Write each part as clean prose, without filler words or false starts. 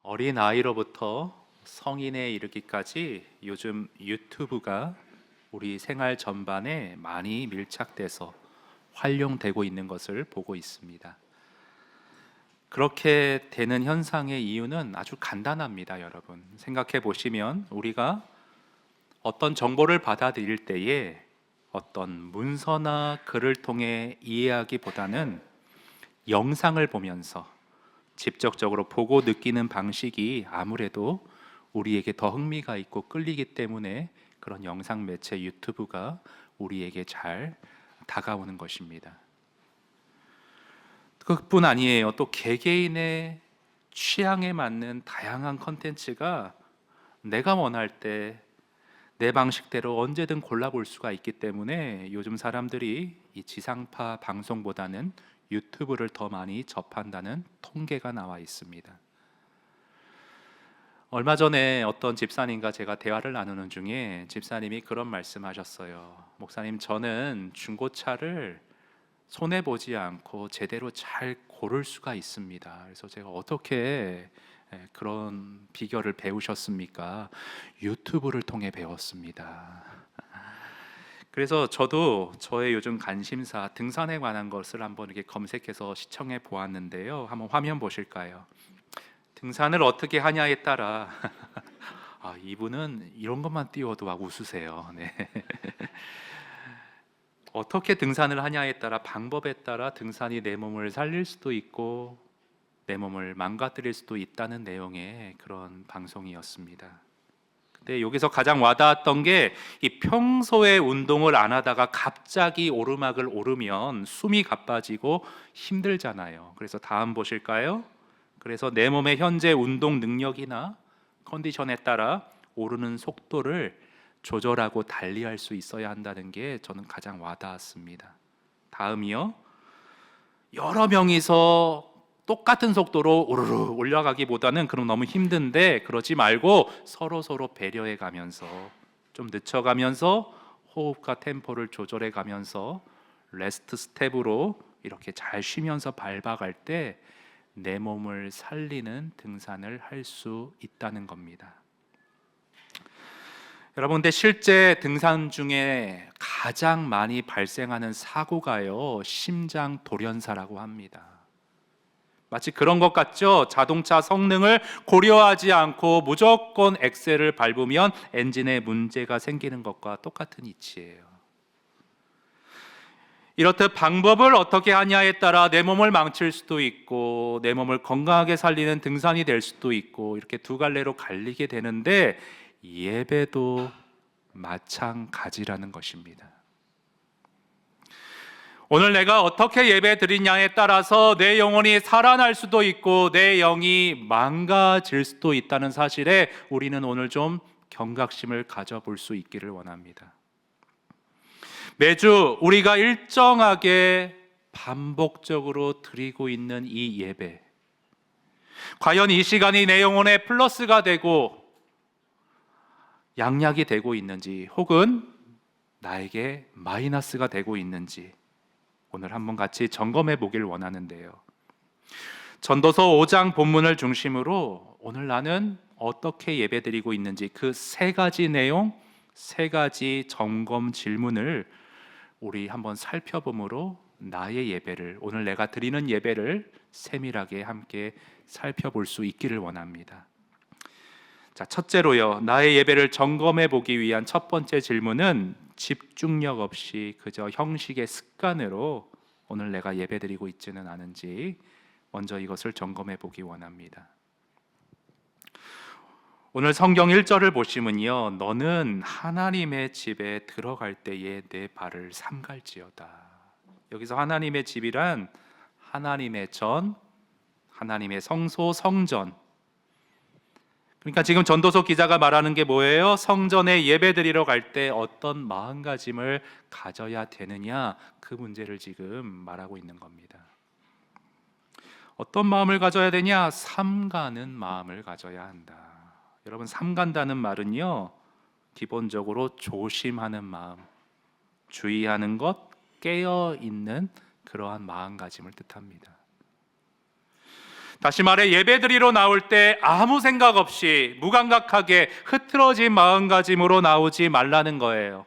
어린 아이로부터 성인에 이르기까지 요즘 유튜브가 우리 생활 전반에 많이 밀착돼서 활용되고 있는 것을 보고 있습니다. 그렇게 되는 현상의 이유는 아주 간단합니다, 여러분. 생각해 보시면 우리가 어떤 정보를 받아들일 때에 어떤 문서나 글을 통해 이해하기보다는 영상을 보면서 직접적으로 보고 느끼는 방식이 아무래도 우리에게 더 흥미가 있고 끌리기 때문에 그런 영상 매체 유튜브가 우리에게 잘 다가오는 것입니다. 그뿐 아니에요. 또 개개인의 취향에 맞는 다양한 컨텐츠가 내가 원할 때 내 방식대로 언제든 골라볼 수가 있기 때문에 요즘 사람들이 이 지상파 방송보다는 유튜브를 더 많이 접한다는 통계가 나와 있습니다. 얼마 전에 어떤 집사님과 제가 대화를 나누는 중에 집사님이 그런 말씀하셨어요. 목사님, 저는 중고차를 손해 보지 않고 제대로 잘 고를 수가 있습니다. 그래서 제가 어떻게 그런 비결을 배우셨습니까? 유튜브를 통해 배웠습니다. 그래서 저도 저의 요즘 관심사 등산에 관한 것을 한번 이렇게 검색해서 시청해 보았는데요. 한번 화면 보실까요? 등산을 어떻게 하냐에 따라 이분은 이런 것만 띄워도 막 웃으세요. 네. 어떻게 등산을 하냐에 따라 방법에 따라 등산이 내 몸을 살릴 수도 있고 내 몸을 망가뜨릴 수도 있다는 내용의 그런 방송이었습니다. 근데 여기서 가장 와닿았던 게 이 평소에 운동을 안 하다가 갑자기 오르막을 오르면 숨이 가빠지고 힘들잖아요. 그래서 다음 보실까요? 그래서 내 몸의 현재 운동 능력이나 컨디션에 따라 오르는 속도를 조절하고 달리할 수 있어야 한다는 게 저는 가장 와닿았습니다. 다음이요. 여러 명이서 똑같은 속도로 오르르 올라가기보다는 그럼 너무 힘든데 그러지 말고 서로 배려해 가면서 좀 늦춰가면서 호흡과 템포를 조절해 가면서 레스트 스텝으로 이렇게 잘 쉬면서 밟아갈 때 내 몸을 살리는 등산을 할 수 있다는 겁니다. 여러분, 근데 실제 등산 중에 가장 많이 발생하는 사고가요, 심장 돌연사라고 합니다. 마치 그런 것 같죠? 자동차 성능을 고려하지 않고 무조건 엑셀을 밟으면 엔진에 문제가 생기는 것과 똑같은 이치예요. 이렇듯 방법을 어떻게 하냐에 따라 내 몸을 망칠 수도 있고 내 몸을 건강하게 살리는 등산이 될 수도 있고 이렇게 두 갈래로 갈리게 되는데 예배도 마찬가지라는 것입니다. 오늘 내가 어떻게 예배 드리냐에 따라서 내 영혼이 살아날 수도 있고 내 영이 망가질 수도 있다는 사실에 우리는 오늘 좀 경각심을 가져볼 수 있기를 원합니다. 매주 우리가 일정하게 반복적으로 드리고 있는 이 예배, 과연 이 시간이 내 영혼에 플러스가 되고 양약이 되고 있는지 혹은 나에게 마이너스가 되고 있는지 오늘 한번 같이 점검해 보길 원하는데요. 전도서 5장 본문을 중심으로 오늘 나는 어떻게 예배드리고 있는지 그 세 가지 내용, 세 가지 점검 질문을 우리 한번 살펴봄으로 나의 예배를, 오늘 내가 드리는 예배를 세밀하게 함께 살펴볼 수 있기를 원합니다. 자, 첫째로요, 나의 예배를 점검해 보기 위한 첫 번째 질문은 집중력 없이 그저 형식의 습관으로 오늘 내가 예배드리고 있지는 않은지 먼저 이것을 점검해 보기 원합니다. 오늘 성경 1절을 보시면요, 너는 하나님의 집에 들어갈 때에 내 발을 삼갈지어다. 여기서 하나님의 집이란 하나님의 전, 하나님의 성소, 성전. 그러니까 지금 전도서 기자가 말하는 게 뭐예요? 성전에 예배드리러 갈 때 어떤 마음가짐을 가져야 되느냐, 그 문제를 지금 말하고 있는 겁니다. 어떤 마음을 가져야 되냐? 삼가는 마음을 가져야 한다. 여러분, 삼간다는 말은요, 기본적으로 조심하는 마음, 주의하는 것, 깨어있는 그러한 마음가짐을 뜻합니다. 다시 말해 예배드리러 나올 때 아무 생각 없이 무감각하게 흐트러진 마음가짐으로 나오지 말라는 거예요.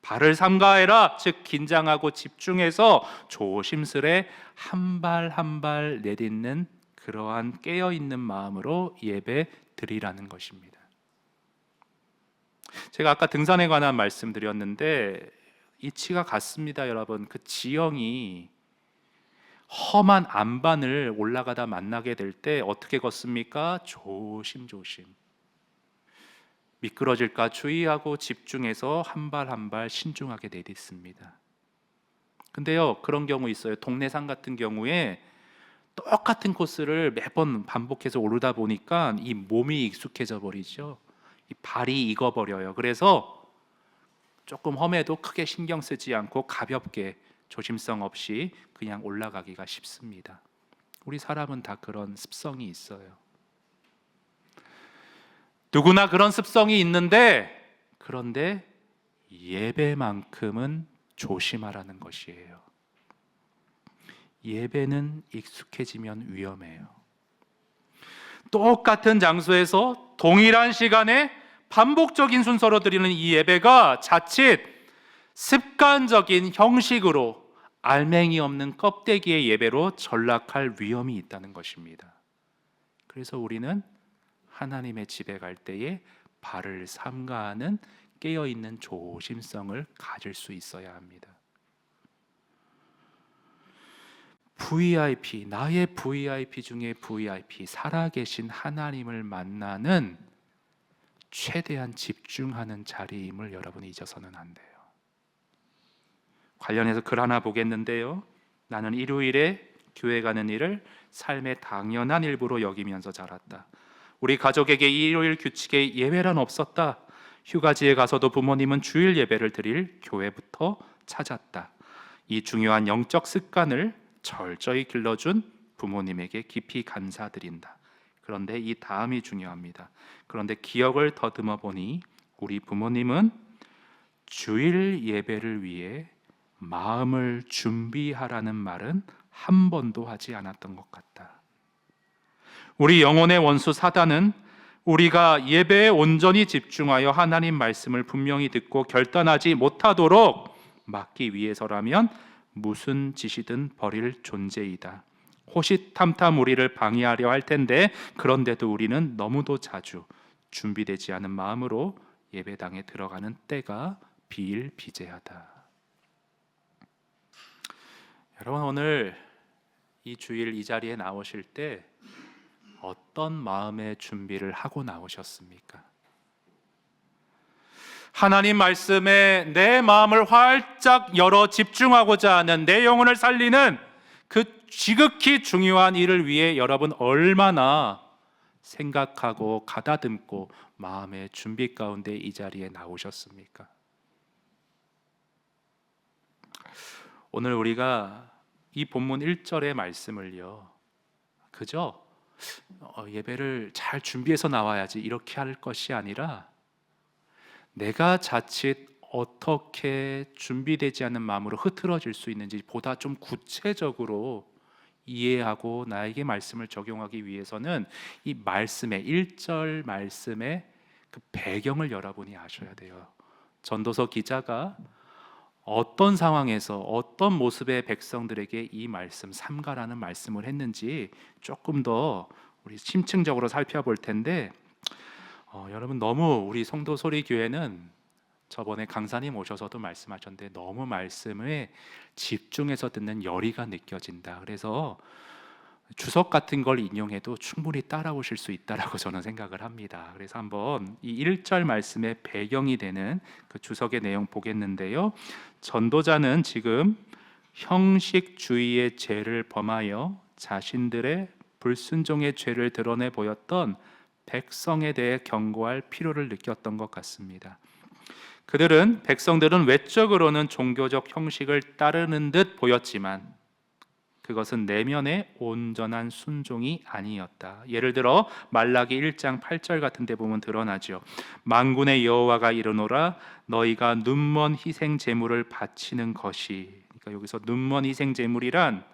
발을 삼가해라, 즉 긴장하고 집중해서 조심스레 한 발 한 발 내딛는 그러한 깨어있는 마음으로 예배 드리라는 것입니다. 제가 아까 등산에 관한 말씀드렸는데 이치가 같습니다. 여러분, 그 지형이 험한 안반을 올라가다 만나게 될 때 어떻게 걷습니까? 조심조심 미끄러질까 주의하고 집중해서 한 발 한 발 신중하게 내딛습니다. 근데요, 그런 경우 있어요. 동네 산 같은 경우에 똑같은 코스를 매번 반복해서 오르다 보니까 이 몸이 익숙해져 버리죠. 이 발이 익어버려요. 그래서 조금 험해도 크게 신경 쓰지 않고 가볍게 조심성 없이 그냥 올라가기가 쉽습니다. 우리 사람은 다 그런 습성이 있어요. 누구나 그런 습성이 있는데, 그런데 예배만큼은 조심하라는 것이에요. 예배는 익숙해지면 위험해요. 똑같은 장소에서 동일한 시간에 반복적인 순서로 드리는 이 예배가 자칫 습관적인 형식으로 알맹이 없는 껍데기의 예배로 전락할 위험이 있다는 것입니다. 그래서 우리는 하나님의 집에 갈 때에 발을 삼가하는 깨어있는 조심성을 가질 수 있어야 합니다. VIP, 나의 VIP 중에 VIP, 살아계신 하나님을 만나는 최대한 집중하는 자리임을 여러분이 잊어서는 안 돼요. 관련해서 글 하나 보겠는데요. 나는 일요일에 교회 가는 일을 삶의 당연한 일부로 여기면서 자랐다. 우리 가족에게 일요일 규칙에 예외란 없었다. 휴가지에 가서도 부모님은 주일 예배를 드릴 교회부터 찾았다. 이 중요한 영적 습관을 철저히 길러준 부모님에게 깊이 감사드린다. 그런데 이 다음이 중요합니다. 그런데 기억을 더듬어 보니 우리 부모님은 주일 예배를 위해 마음을 준비하라는 말은 한 번도 하지 않았던 것 같다. 우리 영혼의 원수 사단은 우리가 예배에 온전히 집중하여 하나님 말씀을 분명히 듣고 결단하지 못하도록 막기 위해서라면 무슨 짓이든 벌일 존재이다. 호시탐탐 우리를 방해하려 할 텐데, 그런데도 우리는 너무도 자주 준비되지 않은 마음으로 예배당에 들어가는 때가 비일비재하다. 여러분, 오늘 이 주일 이 자리에 나오실 때 어떤 마음의 준비를 하고 나오셨습니까? 하나님 말씀에 내 마음을 활짝 열어 집중하고자 하는, 내 영혼을 살리는 그 지극히 중요한 일을 위해 여러분 얼마나 생각하고 가다듬고 마음의 준비 가운데 이 자리에 나오셨습니까? 오늘 우리가 이 본문 1절의 말씀을요, 그저 예배를 잘 준비해서 나와야지 이렇게 할 것이 아니라, 내가 자칫 어떻게 준비되지 않은 마음으로 흐트러질 수 있는지 보다 좀 구체적으로 이해하고 나에게 말씀을 적용하기 위해서는 이 말씀의 1절 말씀의 그 배경을 여러분이 아셔야 돼요. 전도서 기자가 어떤 상황에서 어떤 모습의 백성들에게 이 말씀, 삼가라는 말씀을 했는지 조금 더 우리 심층적으로 살펴볼 텐데, 여러분, 너무 우리 성도 소리교회는 저번에 강사님 오셔서도 말씀하셨는데 너무 말씀에 집중해서 듣는 열의가 느껴진다. 그래서 주석 같은 걸 인용해도 충분히 따라오실 수 있다라고 저는 생각을 합니다. 그래서 한번 이 1절 말씀의 배경이 되는 그 주석의 내용 보겠는데요. 전도자는 지금 형식주의의 죄를 범하여 자신들의 불순종의 죄를 드러내 보였던 백성에 대해 경고할 필요를 느꼈던 것 같습니다. 백성들은 외적으로는 종교적 형식을 따르는 듯 보였지만 그것은 내면의 온전한 순종이 아니었다. 예를 들어 말라기 1장 8절 같은 데 보면 드러나죠. 만군의 여호와가 이르노라, 너희가 눈먼 희생 제물을 바치는 것이. 그러니까 여기서 눈먼 희생 제물이란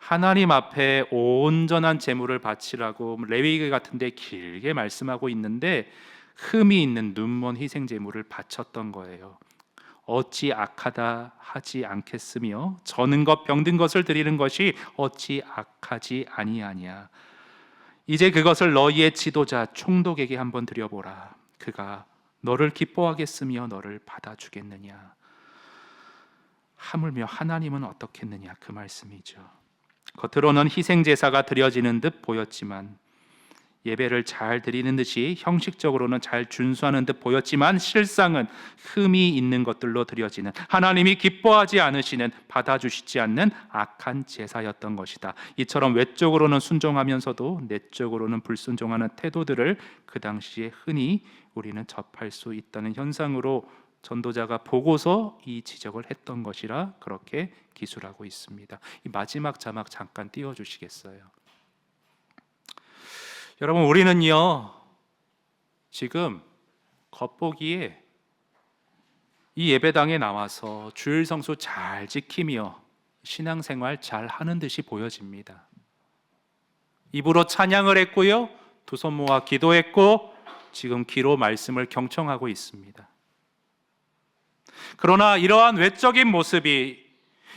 하나님 앞에 온전한 제물을 바치라고 레위기 같은데 길게 말씀하고 있는데 흠이 있는 눈먼 희생 제물을 바쳤던 거예요. 어찌 악하다 하지 않겠으며 저는 것 병든 것을 드리는 것이 어찌 악하지 아니하냐. 이제 그것을 너희의 지도자 총독에게 한번 드려보라. 그가 너를 기뻐하겠으며 너를 받아주겠느냐. 하물며 하나님은 어떻겠느냐, 그 말씀이죠. 겉으로는 희생 제사가 드려지는 듯 보였지만, 예배를 잘 드리는 듯이 형식적으로는 잘 준수하는 듯 보였지만 실상은 흠이 있는 것들로 드려지는, 하나님이 기뻐하지 않으시는, 받아주시지 않는 악한 제사였던 것이다. 이처럼 외적으로는 순종하면서도 내적으로는 불순종하는 태도들을 그 당시에 흔히 우리는 접할 수 있다는 현상으로 전도자가 보고서 이 지적을 했던 것이라 그렇게 기술하고 있습니다. 이 마지막 자막 잠깐 띄워주시겠어요? 여러분, 우리는요 지금 겉보기에 이 예배당에 나와서 주일 성수 잘 지키며 신앙생활 잘 하는 듯이 보여집니다. 입으로 찬양을 했고요, 두 손 모아 기도했고 지금 귀로 말씀을 경청하고 있습니다. 그러나 이러한 외적인 모습이,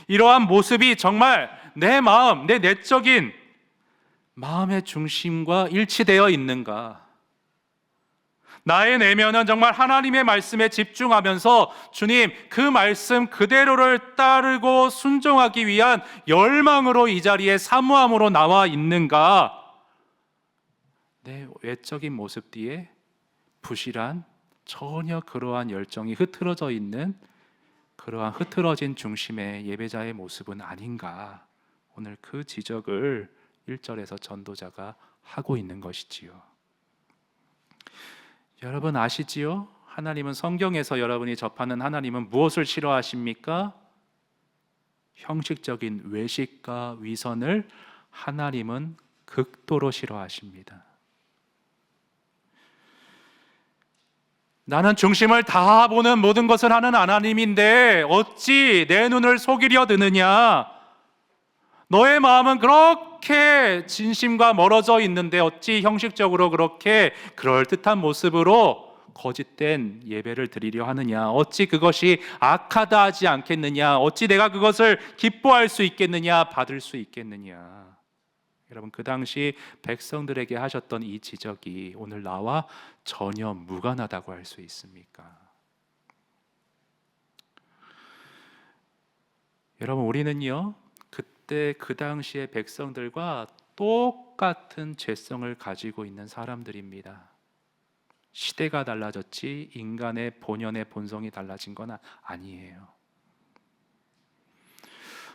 이러한 모습이 정말 내 마음, 내 내적인 마음의 중심과 일치되어 있는가? 나의 내면은 정말 하나님의 말씀에 집중하면서 주님 그 말씀 그대로를 따르고 순종하기 위한 열망으로 이 자리에 사모함으로 나와 있는가? 내 외적인 모습 뒤에 부실한, 전혀 그러한 열정이 흐트러져 있는 그러한 흐트러진 중심의 예배자의 모습은 아닌가? 오늘 그 지적을 1절에서 전도자가 하고 있는 것이지요. 여러분 아시지요? 하나님은, 성경에서 여러분이 접하는 하나님은 무엇을 싫어하십니까? 형식적인 외식과 위선을 하나님은 극도로 싫어하십니다. 나는 중심을 다 보는 모든 것을 하는 하나님인데 어찌 내 눈을 속이려 드느냐? 너의 마음은 그렇게 진심과 멀어져 있는데 어찌 형식적으로 그렇게 그럴듯한 모습으로 거짓된 예배를 드리려 하느냐? 어찌 그것이 악하다 하지 않겠느냐? 어찌 내가 그것을 기뻐할 수 있겠느냐? 받을 수 있겠느냐? 여러분, 그 당시 백성들에게 하셨던 이 지적이 오늘 나와 전혀 무관하다고 할 수 있습니까? 여러분, 우리는요 그때 그 당시의 백성들과 똑같은 죄성을 가지고 있는 사람들입니다. 시대가 달라졌지 인간의 본연의 본성이 달라진 건 아니에요.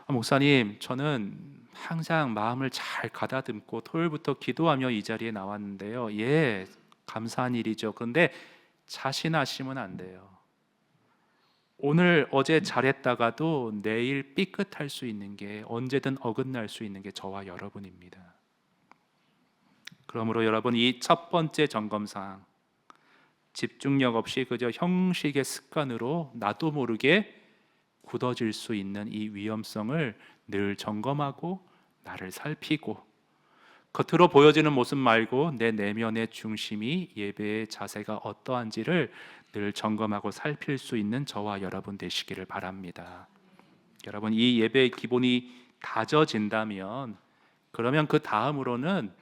목사님, 저는 항상 마음을 잘 가다듬고 토요일부터 기도하며 이 자리에 나왔는데요. 예, 감사한 일이죠. 그런데 자신하시면 안 돼요. 오늘 어제 잘했다가도 내일 삐끗할 수 있는 게, 언제든 어긋날 수 있는 게 저와 여러분입니다. 그러므로 여러분, 이 첫 번째 점검사항, 집중력 없이 그저 형식의 습관으로 나도 모르게 굳어질 수 있는 이 위험성을 늘 점검하고 나를 살피고, 겉으로 보여지는 모습 말고 내 내면의 중심이, 예배의 자세가 어떠한지를 늘 점검하고 살필 수 있는 저와 여러분 되시기를 바랍니다. 여러분, 이 예배의 기본이 다져진다면, 그러면 그 다음으로는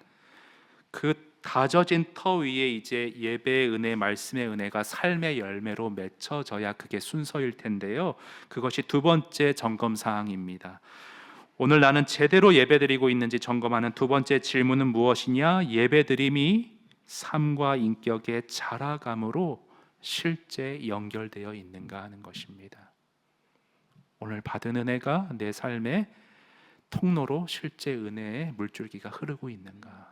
그 다져진 터 위에 이제 예배의 은혜, 말씀의 은혜가 삶의 열매로 맺혀져야 그게 순서일 텐데요. 그것이 두 번째 점검 사항입니다. 오늘 나는 제대로 예배드리고 있는지 점검하는 두 번째 질문은 무엇이냐? 예배드림이 삶과 인격의 자라감으로 실제 연결되어 있는가 하는 것입니다. 오늘 받은 은혜가 내 삶의 통로로 실제 은혜의 물줄기가 흐르고 있는가?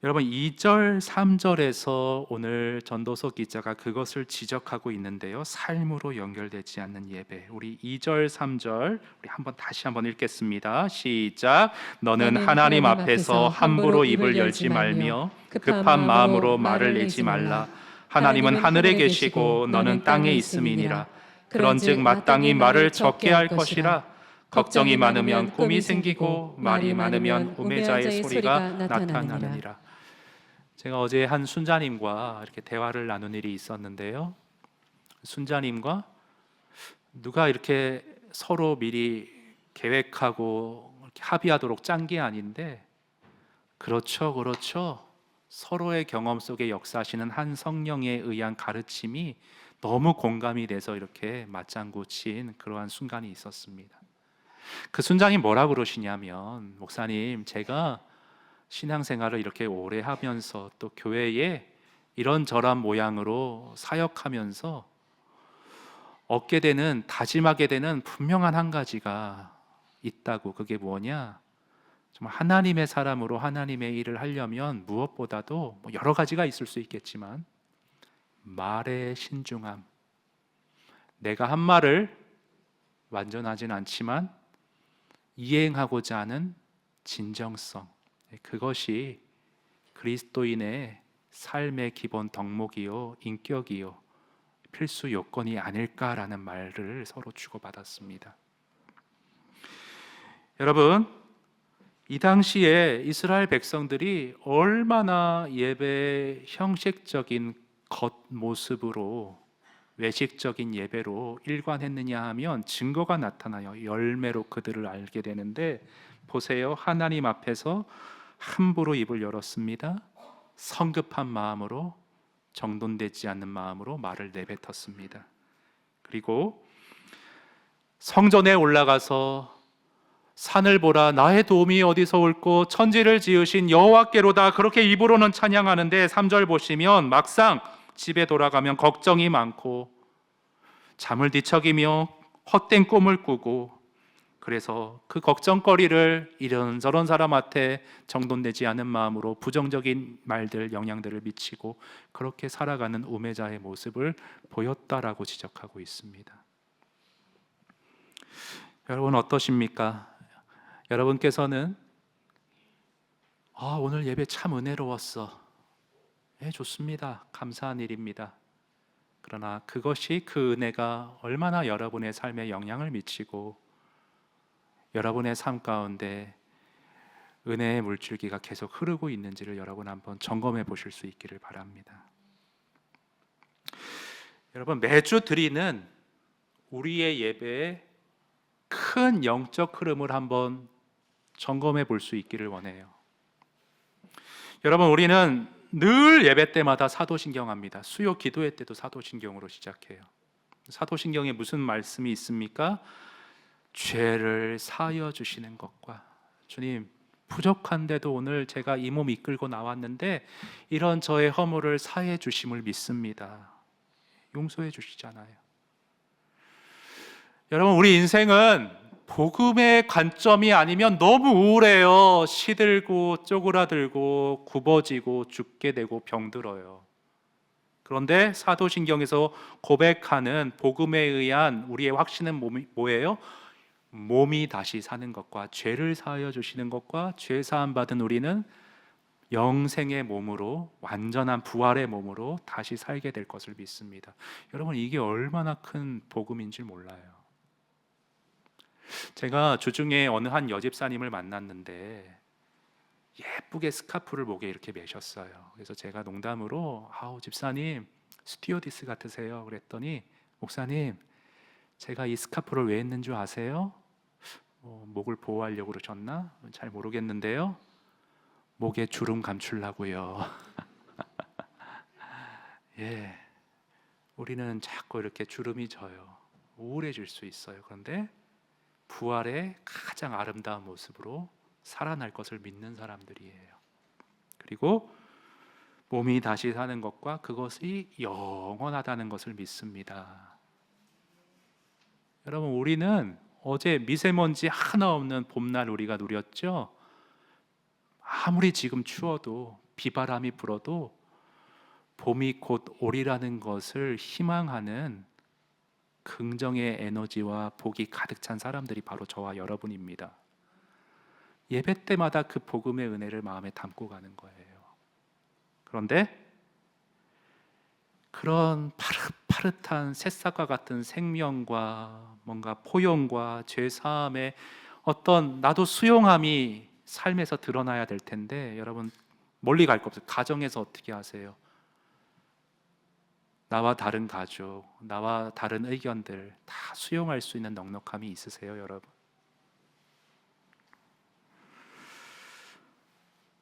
여러분, 2절, 3절에서 오늘 전도서 기자가 그것을 지적하고 있는데요. 삶으로 연결되지 않는 예배. 우리 2절, 3절 우리 다시 한번 읽겠습니다. 시작. 너는 하나님 앞에서 함부로 입을 열지 말며 급한 마음으로 말을 내지 말라. 하나님은 하늘에 계시고 너는 땅에 있음이니라. 그런즉 마땅히 말을 적게 할 것이라. 걱정이 많으면 꿈이 생기고 말이 많으면 우매자의 소리가 나타나느니라. 제가 어제 한 순자님과 이렇게 대화를 나눈 일이 있었는데요. 순자님과 누가 이렇게 서로 미리 계획하고 이렇게 합의하도록 짠 게 아닌데, 그렇죠, 그렇죠, 서로의 경험 속에 역사하시는 한 성령에 의한 가르침이 너무 공감이 돼서 이렇게 맞장구 친 그러한 순간이 있었습니다. 그 순장이 뭐라 그러시냐면, 목사님, 제가 신앙생활을 이렇게 오래 하면서 또 교회에 이런저런 모양으로 사역하면서 얻게 되는, 다짐하게 되는 분명한 한 가지가 있다고. 그게 뭐냐? 정말 하나님의 사람으로 하나님의 일을 하려면 무엇보다도 여러 가지가 있을 수 있겠지만 말의 신중함, 내가 한 말을 완전하진 않지만 이행하고자 하는 진정성, 그것이 그리스도인의 삶의 기본 덕목이요 인격이요 필수 요건이 아닐까라는 말을 서로 주고받았습니다. 여러분, 이 당시에 이스라엘 백성들이 얼마나 예배의 형식적인 겉모습으로, 외식적인 예배로 일관했느냐 하면 증거가 나타나요. 열매로 그들을 알게 되는데, 보세요. 하나님 앞에서 함부로 입을 열었습니다. 성급한 마음으로, 정돈되지 않는 마음으로 말을 내뱉었습니다. 그리고 성전에 올라가서 산을 보라, 나의 도움이 어디서 올꼬, 천지를 지으신 여호와께로다, 그렇게 입으로는 찬양하는데 3절 보시면 막상 집에 돌아가면 걱정이 많고 잠을 뒤척이며 헛된 꿈을 꾸고, 그래서 그 걱정거리를 이런저런 사람한테 정돈되지 않은 마음으로 부정적인 말들, 영향들을 미치고 그렇게 살아가는 우매자의 모습을 보였다라고 지적하고 있습니다. 여러분 어떠십니까? 여러분께서는 오늘 예배 참 은혜로웠어. 좋습니다. 감사한 일입니다. 그러나 그것이, 그 은혜가 얼마나 여러분의 삶에 영향을 미치고 여러분의 삶 가운데 은혜의 물줄기가 계속 흐르고 있는지를 여러분 한번 점검해 보실 수 있기를 바랍니다. 여러분, 매주 드리는 우리의 예배의 큰 영적 흐름을 한번 점검해 볼 수 있기를 원해요. 여러분, 우리는 늘 예배 때마다 사도신경합니다. 수요 기도회 때도 사도신경으로 시작해요. 사도신경에 무슨 말씀이 있습니까? 죄를 사하여 주시는 것과, 주님, 부족한데도 오늘 제가 이 몸 이끌고 나왔는데 이런 저의 허물을 사해 주심을 믿습니다. 용서해 주시잖아요. 여러분, 우리 인생은 복음의 관점이 아니면 너무 우울해요. 시들고 쪼그라들고 굽어지고 죽게 되고 병들어요. 그런데 사도신경에서 고백하는 복음에 의한 우리의 확신은 뭐예요? 몸이 다시 사는 것과 죄를 사하여 주시는 것과 죄 사함 받은 우리는 영생의 몸으로, 완전한 부활의 몸으로 다시 살게 될 것을 믿습니다. 여러분, 이게 얼마나 큰 복음인 줄 몰라요. 제가 주중에 어느 한 여집사님을 만났는데 예쁘게 스카프를 목에 이렇게 매셨어요. 그래서 제가 농담으로 집사님 스튜어디스 같으세요. 그랬더니, 목사님, 제가 이 스카프를 왜 했는 줄 아세요? 목을 보호하려고 그러셨나? 잘 모르겠는데요. 목에 주름 감추려고요. 예, 우리는 자꾸 이렇게 주름이 져요. 우울해질 수 있어요. 그런데 부활의 가장 아름다운 모습으로 살아날 것을 믿는 사람들이에요. 그리고 몸이 다시 사는 것과 그것이 영원하다는 것을 믿습니다. 여러분, 우리는 어제 미세먼지 하나 없는 봄날 우리가 누렸죠? 아무리 지금 추워도, 비바람이 불어도 봄이 곧 오리라는 것을 희망하는 긍정의 에너지와 복이 가득 찬 사람들이 바로 저와 여러분입니다. 예배 때마다 그 복음의 은혜를 마음에 담고 가는 거예요. 그런데 그런 파릇파릇한 새싹과 같은 생명과 뭔가 포용과 죄사함의 어떤 나도 수용함이 삶에서 드러나야 될 텐데, 여러분 멀리 갈 거 없어요. 가정에서 어떻게 하세요? 나와 다른 가족, 나와 다른 의견들 다 수용할 수 있는 넉넉함이 있으세요, 여러분?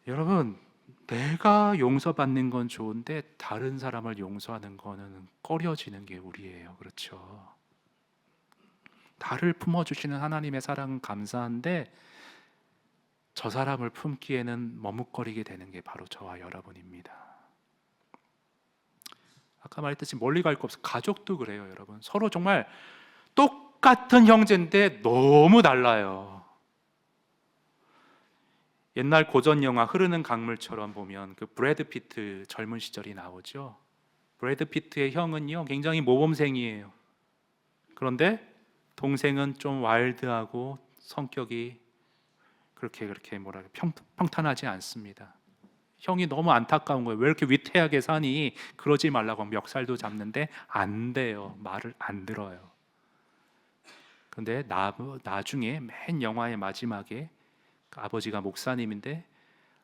여러분, 내가 용서받는 건 좋은데 다른 사람을 용서하는 거는 꺼려지는 게 우리예요. 그렇죠? 나를 품어주시는 하나님의 사랑은 감사한데 저 사람을 품기에는 머뭇거리게 되는 게 바로 저와 여러분입니다. 아까 말했듯이 멀리 갈 거 없어. 가족도 그래요, 여러분. 서로 정말 똑같은 형제인데 너무 달라요. 옛날 고전 영화 흐르는 강물처럼 보면 그 브래드 피트 젊은 시절이 나오죠. 브래드 피트의 형은요 굉장히 모범생이에요. 그런데 동생은 좀 와일드하고 성격이 그렇게 뭐랄까 평탄하지 않습니다. 형이 너무 안타까운 거예요. 왜 이렇게 위태하게 사니? 그러지 말라고 멱살도 잡는데 안 돼요. 말을 안 들어요. 그런데 나중에 맨 영화의 마지막에 아버지가 목사님인데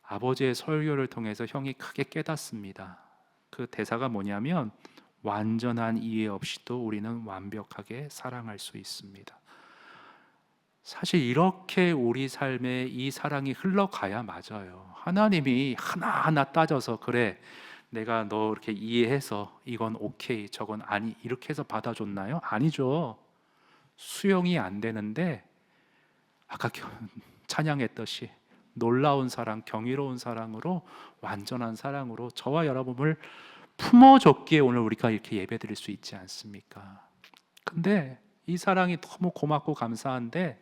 아버지의 설교를 통해서 형이 크게 깨닫습니다. 그 대사가 뭐냐면 완전한 이해 없이도 우리는 완벽하게 사랑할 수 있습니다. 사실 이렇게 우리 삶에 이 사랑이 흘러가야 맞아요. 하나님이 하나하나 따져서 그래 내가 너 이렇게 이해해서 이건 오케이 저건 아니 이렇게 해서 받아줬나요? 아니죠. 수용이 안 되는데 아까 찬양했듯이 놀라운 사랑, 경이로운 사랑으로 완전한 사랑으로 저와 여러분을 품어줬기에 오늘 우리가 이렇게 예배드릴 수 있지 않습니까? 근데 이 사랑이 너무 고맙고 감사한데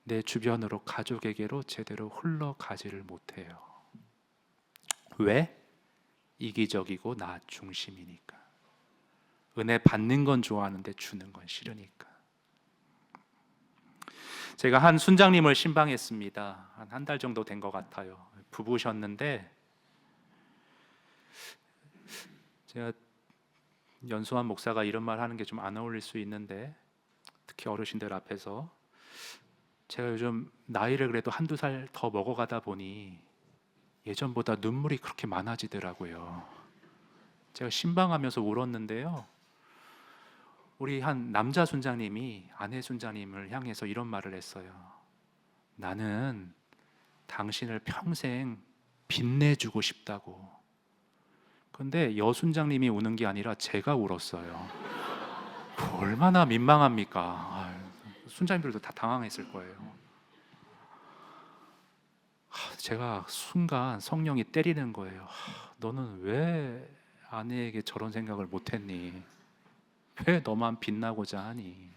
내 주변으로 가족에게로 제대로 흘러가지를 못해요. 왜? 이기적이고 나 중심이니까. 은혜 받는 건 좋아하는데 주는 건 싫으니까. 제가 한 순장님을 신방했습니다. 한 달 정도 된 것 같아요. 부부셨는데 제가 연수한 목사가 이런 말 하는 게 좀 안 어울릴 수 있는데 특히 어르신들 앞에서 제가 요즘 나이를 그래도 한두 살 더 먹어가다 보니 예전보다 눈물이 그렇게 많아지더라고요. 제가 신방하면서 울었는데요. 우리 한 남자 순장님이 아내 순장님을 향해서 이런 말을 했어요. 나는 당신을 평생 빛내주고 싶다고. 그런데 여 순장님이 우는 게 아니라 제가 울었어요. 얼마나 민망합니까? 순장님들도 다 당황했을 거예요. 제가 순간 성령이 때리는 거예요. 너는 왜 아내에게 저런 생각을 못했니? 왜 너만 빛나고자 하니?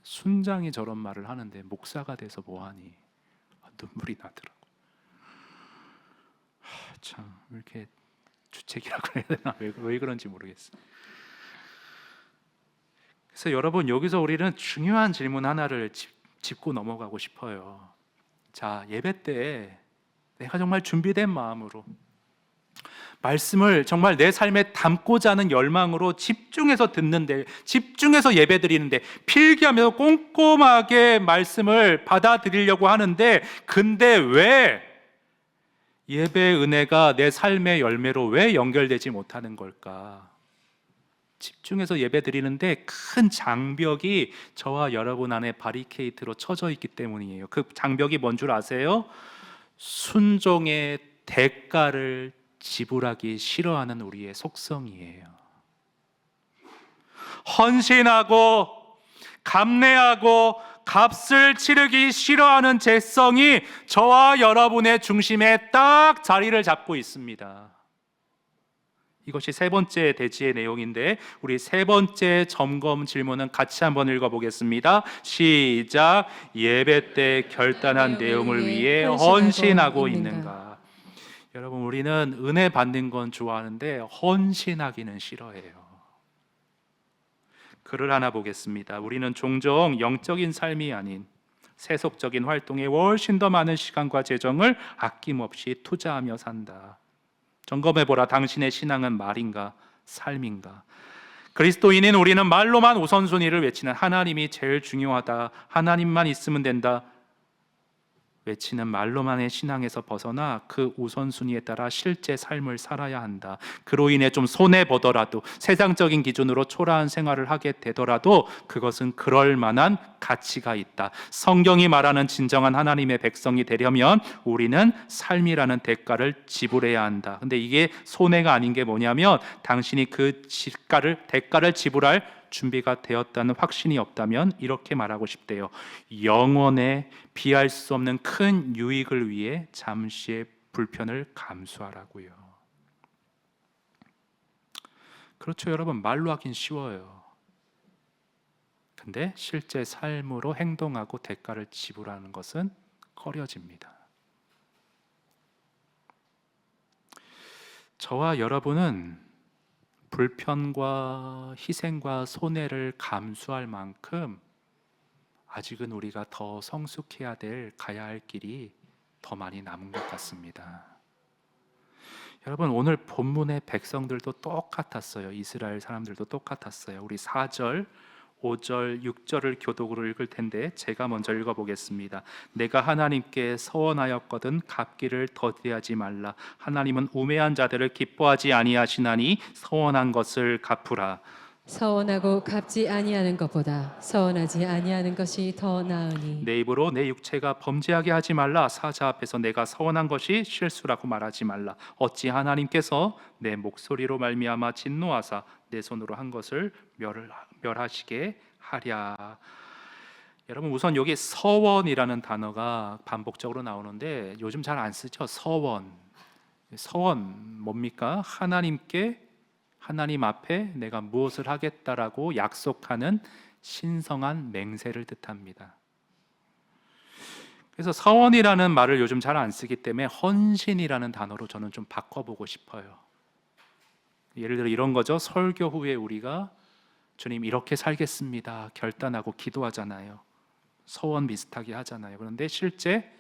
순장이 저런 말을 하는데 목사가 돼서 뭐하니? 눈물이 나더라고. 참 이렇게 주책이라고 해야 되나? 왜 그런지 모르겠어요. 그래서 여러분 여기서 우리는 중요한 질문 하나를 짚고 넘어가고 싶어요. 자, 예배 때 내가 정말 준비된 마음으로 말씀을 정말 내 삶에 담고자 하는 열망으로 집중해서 듣는데, 집중해서 예배 드리는데, 필기하면서 꼼꼼하게 말씀을 받아들이려고 하는데, 근데 왜 예배의 은혜가 내 삶의 열매로 왜 연결되지 못하는 걸까? 집중해서 예배 드리는데 큰 장벽이 저와 여러분 안에 바리케이트로 쳐져 있기 때문이에요. 그 장벽이 뭔 줄 아세요? 순종의 대가를 지불하기 싫어하는 우리의 속성이에요. 헌신하고 감내하고 값을 치르기 싫어하는 죄성이 저와 여러분의 중심에 딱 자리를 잡고 있습니다. 이것이 세 번째 대지의 내용인데 우리 세 번째 점검 질문은 같이 한번 읽어보겠습니다. 시작. 예배 때 결단한 내용을 위해 헌신하고 있는가? 여러분 우리는 은혜 받는 건 좋아하는데 헌신하기는 싫어해요. 글을 하나 보겠습니다. 우리는 종종 영적인 삶이 아닌 세속적인 활동에 훨씬 더 많은 시간과 재정을 아낌없이 투자하며 산다. 점검해보라. 당신의 신앙은 말인가 삶인가? 그리스도인인 우리는 말로만 우선순위를 외치는 하나님이 제일 중요하다, 하나님만 있으면 된다 외치는 말로만의 신앙에서 벗어나 그 우선순위에 따라 실제 삶을 살아야 한다. 그로 인해 좀 손해보더라도, 세상적인 기준으로 초라한 생활을 하게 되더라도 그것은 그럴 만한 가치가 있다. 성경이 말하는 진정한 하나님의 백성이 되려면 우리는 삶이라는 대가를 지불해야 한다. 근데 이게 손해가 아닌 게 뭐냐면, 당신이 그 대가를 지불할 준비가 되었다는 확신이 없다면 이렇게 말하고 싶대요. 영원에 비할 수 없는 큰 유익을 위해 잠시의 불편을 감수하라고요. 그렇죠, 여러분. 말로 하긴 쉬워요. 근데 실제 삶으로 행동하고 대가를 지불하는 것은 꺼려집니다. 저와 여러분은 불편과 희생과 손해를 감수할 만큼 아직은 우리가 더 성숙해야 가야 할 길이 더 많이 남은 것 같습니다. 여러분, 오늘 본문의 백성들도 똑같았어요. 이스라엘 사람들도 똑같았어요. 우리 4절, 5절, 6절을 교독으로 읽을 텐데 제가 먼저 읽어보겠습니다. 내가 하나님께 서원하였거든 갚기를 더디하지 말라. 하나님은 우매한 자들을 기뻐하지 아니하시나니 서원한 것을 갚으라. 서원하고 갚지 아니하는 것보다 서원하지 아니하는 것이 더 나으니 내 입으로 내 육체가 범죄하게 하지 말라. 사자 앞에서 내가 서원한 것이 실수라고 말하지 말라. 어찌 하나님께서 내 목소리로 말미암아 진노하사 내 손으로 한 것을 멸하시게 하랴. 여러분, 우선 여기 서원이라는 단어가 반복적으로 나오는데 요즘 잘 안 쓰죠. 서원 뭡니까? 하나님 앞에 내가 무엇을 하겠다라고 약속하는 신성한 맹세를 뜻합니다. 그래서 서원이라는 말을 요즘 잘 안 쓰기 때문에 헌신이라는 단어로 저는 좀 바꿔보고 싶어요. 예를 들어 이런 거죠. 설교 후에 우리가 주님 이렇게 살겠습니다 결단하고 기도하잖아요. 서원 비슷하게 하잖아요. 그런데 실제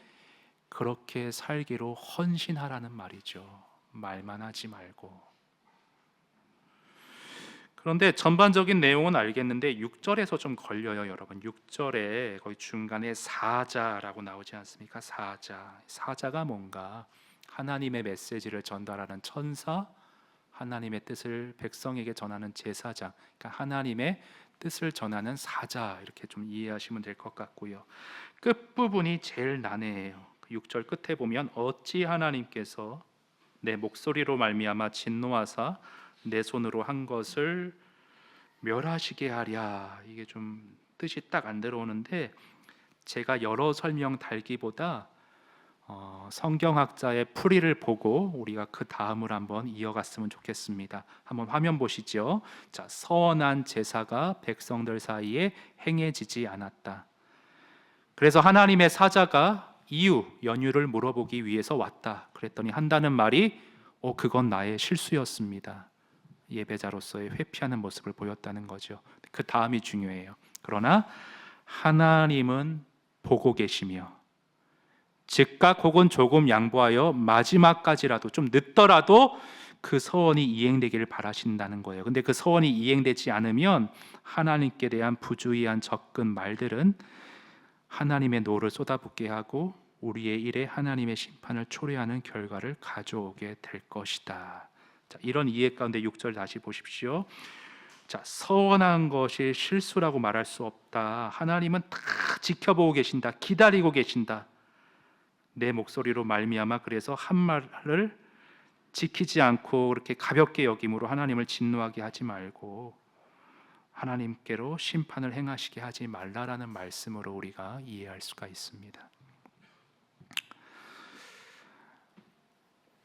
그렇게 살기로 헌신하라는 말이죠. 말만 하지 말고. 그런데 전반적인 내용은 알겠는데 6절에서 좀 걸려요, 여러분. 6절에 거의 중간에 사자라고 나오지 않습니까? 사자가 뭔가 하나님의 메시지를 전달하는 천사, 하나님의 뜻을 백성에게 전하는 제사장, 그러니까 하나님의 뜻을 전하는 사자, 이렇게 좀 이해하시면 될 것 같고요. 끝부분이 제일 난해해요. 6절 끝에 보면 어찌 하나님께서 내 목소리로 말미암아 진노하사 내 손으로 한 것을 멸하시게 하랴. 이게 좀 뜻이 딱 안 들어오는데 제가 여러 설명 달기보다 성경학자의 풀이를 보고 우리가 그 다음을 한번 이어갔으면 좋겠습니다. 한번 화면 보시죠. 자, 서원한 제사가 백성들 사이에 행해지지 않았다. 그래서 하나님의 사자가 연유를 물어보기 위해서 왔다. 그랬더니 한다는 말이 그건 나의 실수였습니다. 예배자로서의 회피하는 모습을 보였다는 거죠. 그 다음이 중요해요. 그러나 하나님은 보고 계시며 즉각 혹은 조금 양보하여 마지막까지라도 좀 늦더라도 그 서원이 이행되기를 바라신다는 거예요. 근데 그 서원이 이행되지 않으면 하나님께 대한 부주의한 접근 말들은 하나님의 노를 쏟아붓게 하고 우리의 일에 하나님의 심판을 초래하는 결과를 가져오게 될 것이다. 자, 이런 이해 가운데 6절 다시 보십시오. 자, 서원한 것이 실수라고 말할 수 없다. 하나님은 다 지켜보고 계신다. 기다리고 계신다. 내 목소리로 말미암아 그래서 한 말을 지키지 않고 그렇게 가볍게 여김으로 하나님을 진노하게 하지 말고 하나님께로 심판을 행하시게 하지 말라라는 말씀으로 우리가 이해할 수가 있습니다.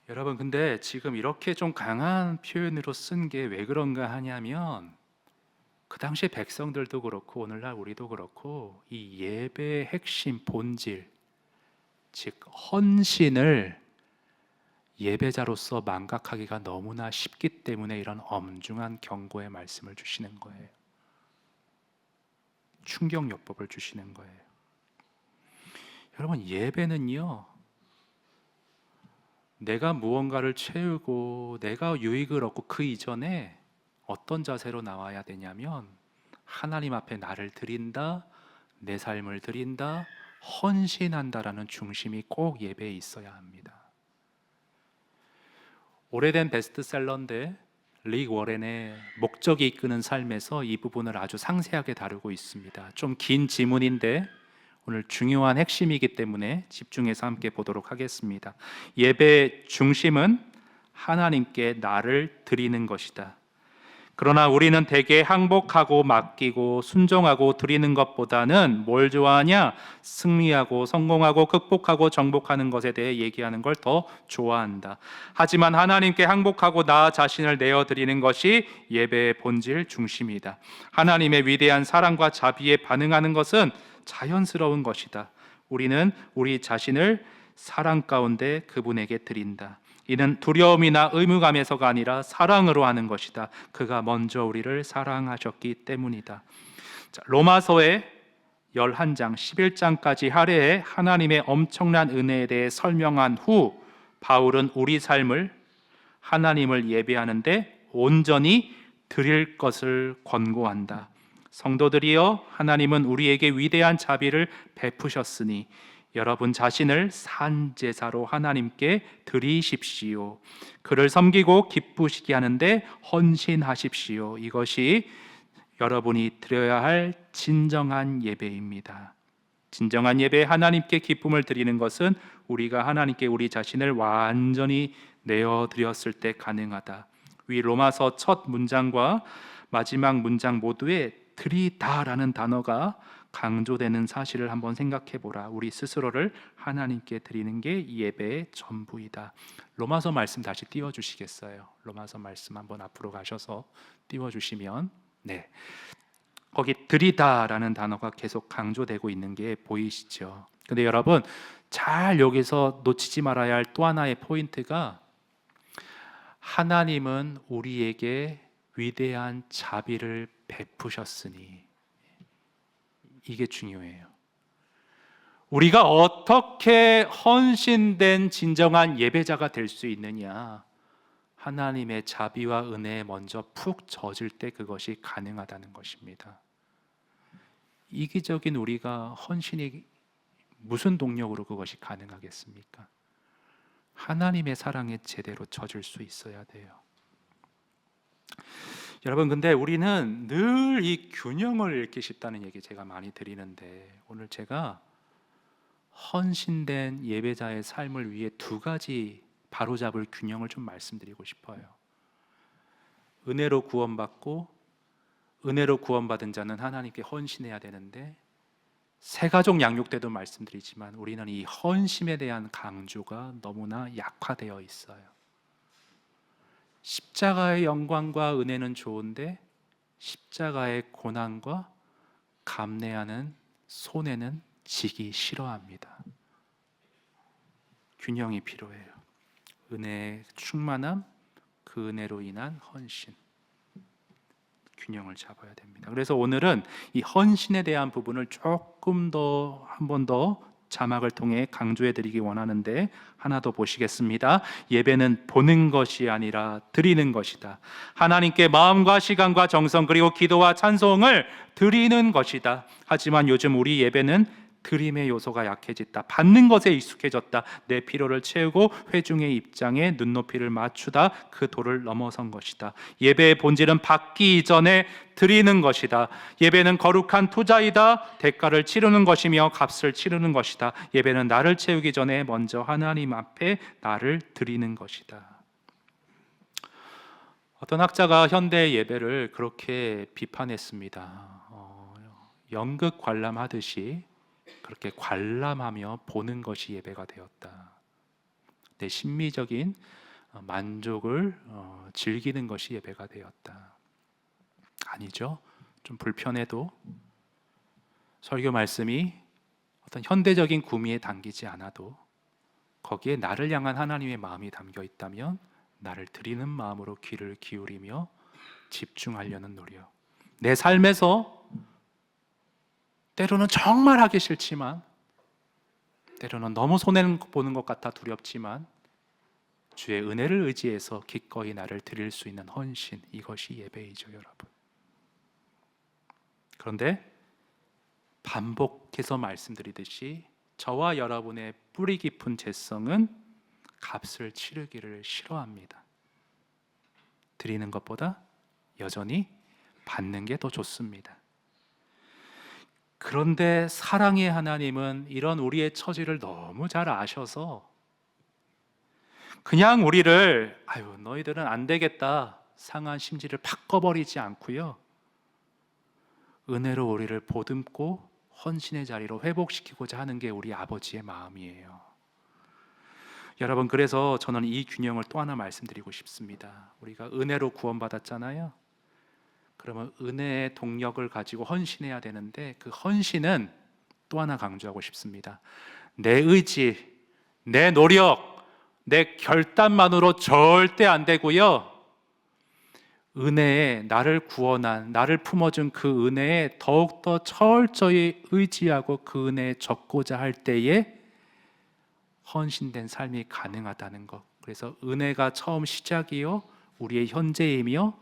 여러분, 근데 지금 이렇게 좀 강한 표현으로 쓴 게 왜 그런가 하냐면 그 당시에 백성들도 그렇고 오늘날 우리도 그렇고 이 예배의 핵심 본질, 즉 헌신을 예배자로서 망각하기가 너무나 쉽기 때문에 이런 엄중한 경고의 말씀을 주시는 거예요. 충격요법을 주시는 거예요. 여러분, 예배는요 내가 무언가를 채우고 내가 유익을 얻고 그 이전에 어떤 자세로 나와야 되냐면 하나님 앞에 나를 드린다, 내 삶을 드린다, 헌신한다라는 중심이 꼭 예배에 있어야 합니다. 오래된 베스트셀러인데 릭 워렌의 목적이 이끄는 삶에서 이 부분을 아주 상세하게 다루고 있습니다. 좀 긴 지문인데 오늘 중요한 핵심이기 때문에 집중해서 함께 보도록 하겠습니다. 예배의 중심은 하나님께 나를 드리는 것이다. 그러나 우리는 대개 항복하고 맡기고 순종하고 드리는 것보다는 뭘 좋아하냐? 승리하고 성공하고 극복하고 정복하는 것에 대해 얘기하는 걸 더 좋아한다. 하지만 하나님께 항복하고 나 자신을 내어드리는 것이 예배의 본질 중심이다. 하나님의 위대한 사랑과 자비에 반응하는 것은 자연스러운 것이다. 우리는 우리 자신을 사랑 가운데 그분에게 드린다. 이는 두려움이나 의무감에서가 아니라 사랑으로 하는 것이다. 그가 먼저 우리를 사랑하셨기 때문이다. 자, 로마서의 11장 11장까지 할애해 하나님의 엄청난 은혜에 대해 설명한 후 바울은 우리 삶을 하나님을 예배하는데 온전히 드릴 것을 권고한다. 성도들이여, 하나님은 우리에게 위대한 자비를 베푸셨으니 여러분 자신을 산 제사로 하나님께 드리십시오. 그를 섬기고 기쁘시게 하는데 헌신하십시오. 이것이 여러분이 드려야 할 진정한 예배입니다. 진정한 예배, 하나님께 기쁨을 드리는 것은 우리가 하나님께 우리 자신을 완전히 내어드렸을 때 가능하다. 위 로마서 첫 문장과 마지막 문장 모두에 드리다라는 단어가 강조되는 사실을 한번 생각해 보라. 우리 스스로를 하나님께 드리는 게 예배의 전부이다. 로마서 말씀 다시 띄워 주시겠어요? 로마서 말씀 한번 앞으로 가셔서 띄워 주시면, 네, 거기 드리다라는 단어가 계속 강조되고 있는 게 보이시죠? 근데 여러분 잘 여기서 놓치지 말아야 할 또 하나의 포인트가 하나님은 우리에게 위대한 자비를 베푸셨으니, 이게 중요해요. 우리가 어떻게 헌신된 진정한 예배자가 될 수 있느냐? 하나님의 자비와 은혜에 먼저 푹 젖을 때 그것이 가능하다는 것입니다. 이기적인 우리가 헌신이 무슨 동력으로 그것이 가능하겠습니까? 하나님의 사랑에 제대로 젖을 수 있어야 돼요. 여러분, 근데 우리는 늘 이 균형을 잃기 쉽다는 얘기 제가 많이 드리는데, 오늘 제가 헌신된 예배자의 삶을 위해 두 가지 바로잡을 균형을 좀 말씀드리고 싶어요. 은혜로 구원받고 은혜로 구원받은 자는 하나님께 헌신해야 되는데, 새가족 양육 때도 말씀드리지만 우리는 이 헌신에 대한 강조가 너무나 약화되어 있어요. 십자가의 영광과 은혜는 좋은데 십자가의 고난과 감내하는 손해는 지기 싫어합니다. 균형이 필요해요. 은혜의 충만함, 그 은혜로 인한 헌신, 균형을 잡아야 됩니다. 그래서 오늘은 이 헌신에 대한 부분을 조금 더 한 번 더 자막을 통해 강조해 드리기 원하는데, 하나 더 보시겠습니다. 예배는 보는 것이 아니라 드리는 것이다. 하나님께 마음과 시간과 정성 그리고 기도와 찬송을 드리는 것이다. 하지만 요즘 우리 예배는 드림의 요소가 약해졌다. 받는 것에 익숙해졌다. 내 필요를 채우고 회중의 입장에 눈높이를 맞추다. 그 도를 넘어선 것이다. 예배의 본질은 받기 이전에 드리는 것이다. 예배는 거룩한 투자이다. 대가를 치르는 것이며 값을 치르는 것이다. 예배는 나를 채우기 전에 먼저 하나님 앞에 나를 드리는 것이다. 어떤 학자가 현대 예배를 그렇게 비판했습니다. 연극 관람하듯이 그렇게 관람하며 보는 것이 예배가 되었다. 내 심미적인 만족을 즐기는 것이 예배가 되었다. 아니죠. 좀 불편해도 설교 말씀이 어떤 현대적인 구미에 담기지 않아도 거기에 나를 향한 하나님의 마음이 담겨 있다면 나를 드리는 마음으로 귀를 기울이며 집중하려는 노력, 내 삶에서 때로는 정말 하기 싫지만, 때로는 너무 손해보는 것 같아 두렵지만, 주의 은혜를 의지해서 기꺼이 나를 드릴 수 있는 헌신, 이것이 예배이죠, 여러분. 그런데 반복해서 말씀드리듯이 저와 여러분의 뿌리 깊은 죄성은 값을 치르기를 싫어합니다. 드리는 것보다 여전히 받는 게 더 좋습니다. 그런데 사랑의 하나님은 이런 우리의 처지를 너무 잘 아셔서 그냥 우리를 너희들은 안 되겠다 상한 심지를 바꿔버리지 않고요, 은혜로 우리를 보듬고 헌신의 자리로 회복시키고자 하는 게 우리 아버지의 마음이에요. 여러분, 그래서 저는 이 균형을 또 하나 말씀드리고 싶습니다. 우리가 은혜로 구원받았잖아요. 그러면 은혜의 동력을 가지고 헌신해야 되는데, 그 헌신은 또 하나 강조하고 싶습니다. 내 의지, 내 노력, 내 결단만으로 절대 안 되고요, 은혜에 나를 구원한, 나를 품어준 그 은혜에 더욱더 철저히 의지하고 그 은혜에 젖고자 할 때에 헌신된 삶이 가능하다는 것. 그래서 은혜가 처음 시작이요, 우리의 현재이며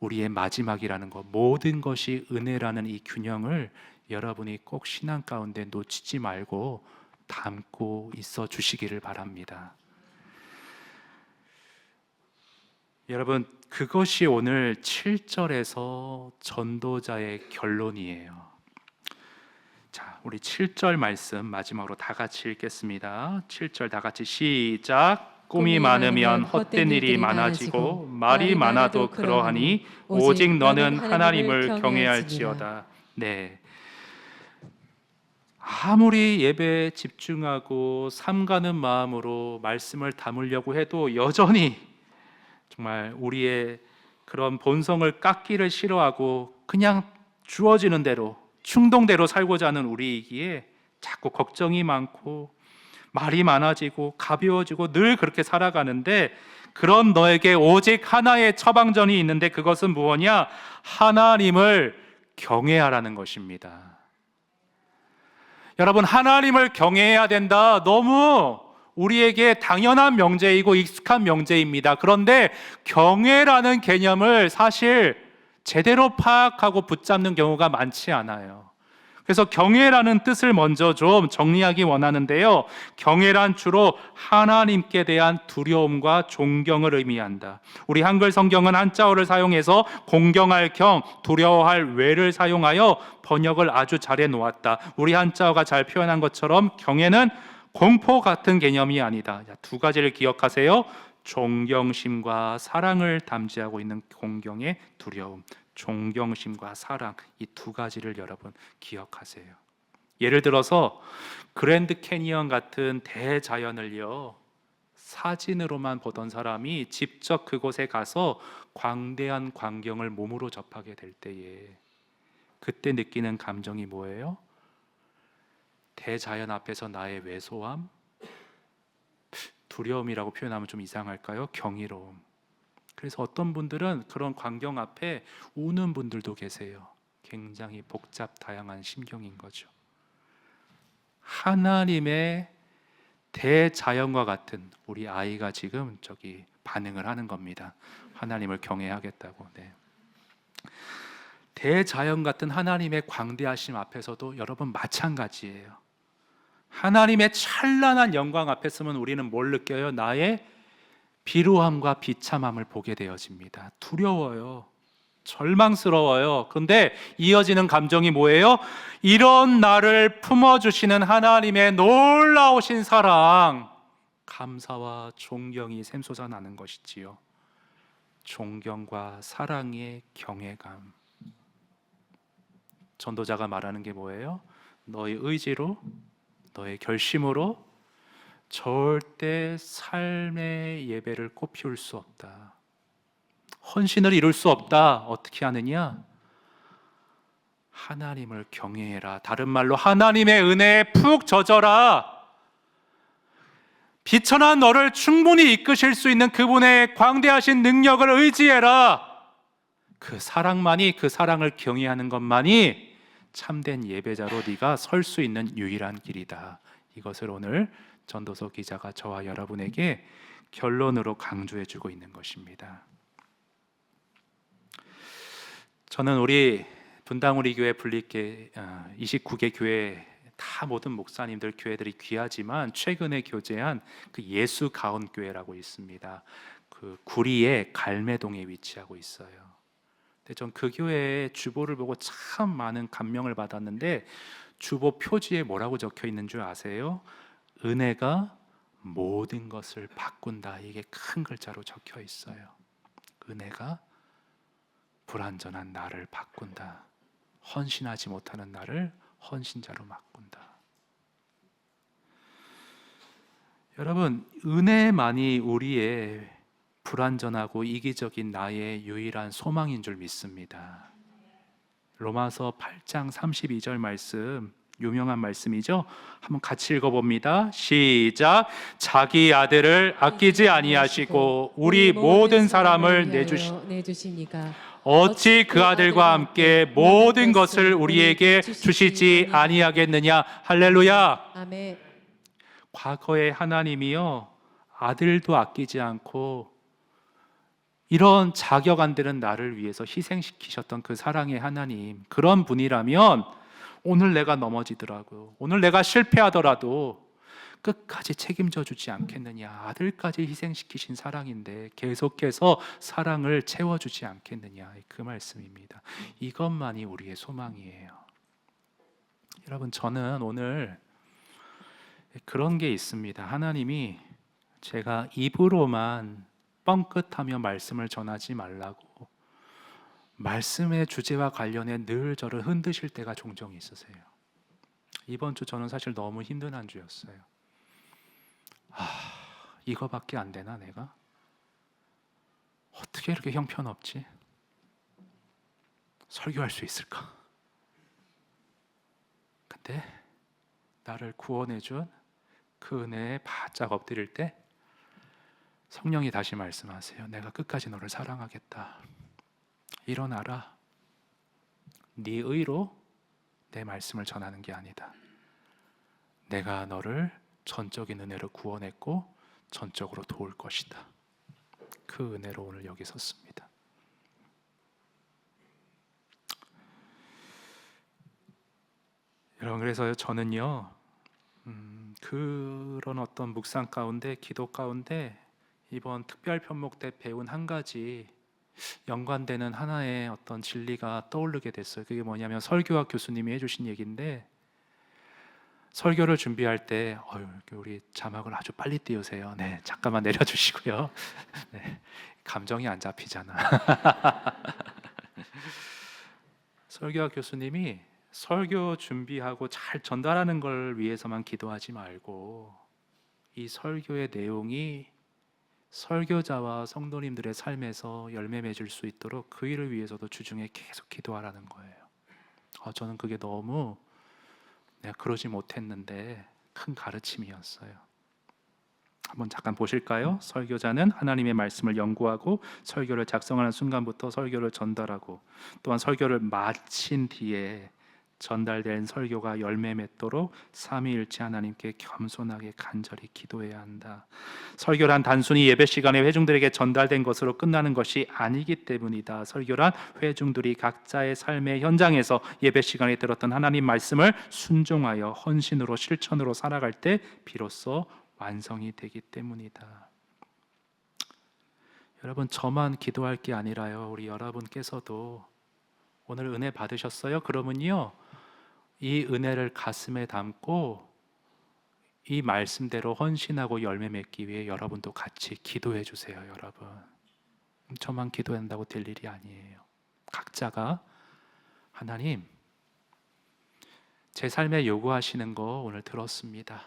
우리의 마지막이라는 것, 모든 것이 은혜라는 이 균형을 여러분이 꼭 신앙 가운데 놓치지 말고 담고 있어 주시기를 바랍니다. 여러분, 그것이 오늘 7절에서 전도자의 결론이에요. 자, 우리 7절 말씀 마지막으로 다 같이 읽겠습니다. 7절 다 같이 시작. 꿈이 많으면 헛된 일이 많아지고 말이 많아도 그러하니 오직 너는 하나님을 경외할지어다. 네. 아무리 예배에 집중하고 삼가는 마음으로 말씀을 담으려고 해도 여전히 정말 우리의 그런 본성을 깎기를 싫어하고 그냥 주어지는 대로, 충동대로 살고자 하는 우리이기에 자꾸 걱정이 많고 말이 많아지고 가벼워지고 늘 그렇게 살아가는데, 그런 너에게 오직 하나의 처방전이 있는데 그것은 무엇이냐? 하나님을 경외하라는 것입니다. 여러분, 하나님을 경외해야 된다. 너무 우리에게 당연한 명제이고 익숙한 명제입니다. 그런데 경외라는 개념을 사실 제대로 파악하고 붙잡는 경우가 많지 않아요. 그래서 경외라는 뜻을 먼저 좀 정리하기 원하는데요, 경외란 주로 하나님께 대한 두려움과 존경을 의미한다. 우리 한글 성경은 한자어를 사용해서 공경할 경, 두려워할 외를 사용하여 번역을 아주 잘해 놓았다. 우리 한자어가 잘 표현한 것처럼 경외는 공포 같은 개념이 아니다. 두 가지를 기억하세요. 존경심과 사랑을 담지하고 있는 공경의 두려움, 존경심과 사랑, 이 두 가지를 여러분 기억하세요. 예를 들어서 그랜드 캐니언 같은 대자연을요, 사진으로만 보던 사람이 직접 그곳에 가서 광대한 광경을 몸으로 접하게 될 때에 그때 느끼는 감정이 뭐예요? 대자연 앞에서 나의 왜소함, 두려움이라고 표현하면 좀 이상할까요? 경이로움. 그래서 어떤 분들은 그런 광경 앞에 우는 분들도 계세요. 굉장히 복잡 다양한 심경인 거죠. 하나님의 대자연과 같은 우리 아이가 지금 반응을 하는 겁니다. 하나님을 경외하겠다고. 네. 대자연 같은 하나님의 광대하심 앞에서도 여러분 마찬가지예요. 하나님의 찬란한 영광 앞에 서면 우리는 뭘 느껴요? 나의 비루함과 비참함을 보게 되어집니다. 두려워요. 절망스러워요. 그런데 이어지는 감정이 뭐예요? 이런 나를 품어주시는 하나님의 놀라우신 사랑, 감사와 존경이 샘솟아 나는 것이지요. 존경과 사랑의 경외감. 전도자가 말하는 게 뭐예요? 너의 의지로, 너의 결심으로 절대 삶의 예배를 꽃피울 수 없다. 헌신을 이룰 수 없다. 어떻게 하느냐? 하나님을 경외해라. 다른 말로 하나님의 은혜에 푹 젖어라. 비천한 너를 충분히 이끄실 수 있는 그분의 광대하신 능력을 의지해라. 그 사랑만이, 그 사랑을 경외하는 것만이 참된 예배자로 네가 설 수 있는 유일한 길이다. 이것을 오늘 전도서 기자가 저와 여러분에게 결론으로 강조해주고 있는 것입니다. 저는 우리 분당 우리 교회 분리교 29개 교회 다 모든 목사님들 교회들이 귀하지만 최근에 교제한 그 예수 가온 교회라고 있습니다. 그 구리의 갈매동에 위치하고 있어요. 근데 전 그 교회의 주보를 보고 참 많은 감명을 받았는데 주보 표지에 뭐라고 적혀 있는 줄 아세요? 은혜가 모든 것을 바꾼다. 이게 큰 글자로 적혀 있어요. 은혜가 불완전한 나를 바꾼다. 헌신하지 못하는 나를 헌신자로 바꾼다. 여러분, 은혜만이 우리의 불완전하고 이기적인 나의 유일한 소망인 줄 믿습니다. 로마서 8장 32절 말씀, 유명한 말씀이죠. 한번 같이 읽어봅니다. 시작. 자기 아들을 아끼지 아니하시고 우리 모든 사람을 내주시니까 어찌 그 아들과 함께 모든 것을 우리에게 주시지 아니하겠느냐. 할렐루야. 아멘. 과거에 하나님이요 아들도 아끼지 않고 이런 자격 안 되는 나를 위해서 희생시키셨던 그 사랑의 하나님, 그런 분이라면 오늘 내가 넘어지더라도, 오늘 내가 실패하더라도 끝까지 책임져 주지 않겠느냐. 아들까지 희생시키신 사랑인데 계속해서 사랑을 채워주지 않겠느냐. 그 말씀입니다. 이것만이 우리의 소망이에요. 여러분, 저는 오늘 그런 게 있습니다. 하나님이 제가 입으로만 뻥끗하며 말씀을 전하지 말라고 말씀의 주제와 관련해 늘 저를 흔드실 때가 종종 있으세요. 이번 주 저는 사실 너무 힘든 한 주였어요. 이거밖에 안 되나 내가? 어떻게 이렇게 형편없지? 설교할 수 있을까? 근데 나를 구원해준 그 은혜에 바짝 엎드릴 때 성령이 다시 말씀하세요. 내가 끝까지 너를 사랑하겠다. 일어나라. 네 의로 내 말씀을 전하는 게 아니다. 내가 너를 전적인 은혜로 구원했고 전적으로 도울 것이다. 그 은혜로 오늘 여기 섰습니다. 여러분, 그래서 저는요 그런 어떤 묵상 가운데, 기도 가운데 이번 특별 편목 때 배운 한 가지 연관되는 하나의 어떤 진리가 떠오르게 됐어요. 그게 뭐냐면 설교학 교수님이 해주신 얘기인데, 설교를 준비할 때 우리 자막을 아주 빨리 띄우세요. 네, 잠깐만 내려주시고요. 네, 감정이 안 잡히잖아. 설교학 교수님이 설교 준비하고 잘 전달하는 걸 위해서만 기도하지 말고 이 설교의 내용이 설교자와 성도님들의 삶에서 열매 맺을 수 있도록 그 일을 위해서도 주중에 계속 기도하라는 거예요. 저는 그게 너무 내가 그러지 못했는데 큰 가르침이었어요. 한번 잠깐 보실까요? 설교자는 하나님의 말씀을 연구하고 설교를 작성하는 순간부터 설교를 전달하고, 또한 설교를 마친 뒤에 전달된 설교가 열매 맺도록 삼위일체 하나님께 겸손하게 간절히 기도해야 한다. 설교란 단순히 예배 시간에 회중들에게 전달된 것으로 끝나는 것이 아니기 때문이다. 설교란 회중들이 각자의 삶의 현장에서 예배 시간에 들었던 하나님 말씀을 순종하여 헌신으로 실천으로 살아갈 때 비로소 완성이 되기 때문이다. 여러분, 저만 기도할 게 아니라요, 우리 여러분께서도 오늘 은혜 받으셨어요? 그러면요, 이 은혜를 가슴에 담고 이 말씀대로 헌신하고 열매 맺기 위해 여러분도 같이 기도해 주세요. 여러분, 저만 기도한다고 될 일이 아니에요. 각자가 하나님, 제 삶에 요구하시는 거 오늘 들었습니다.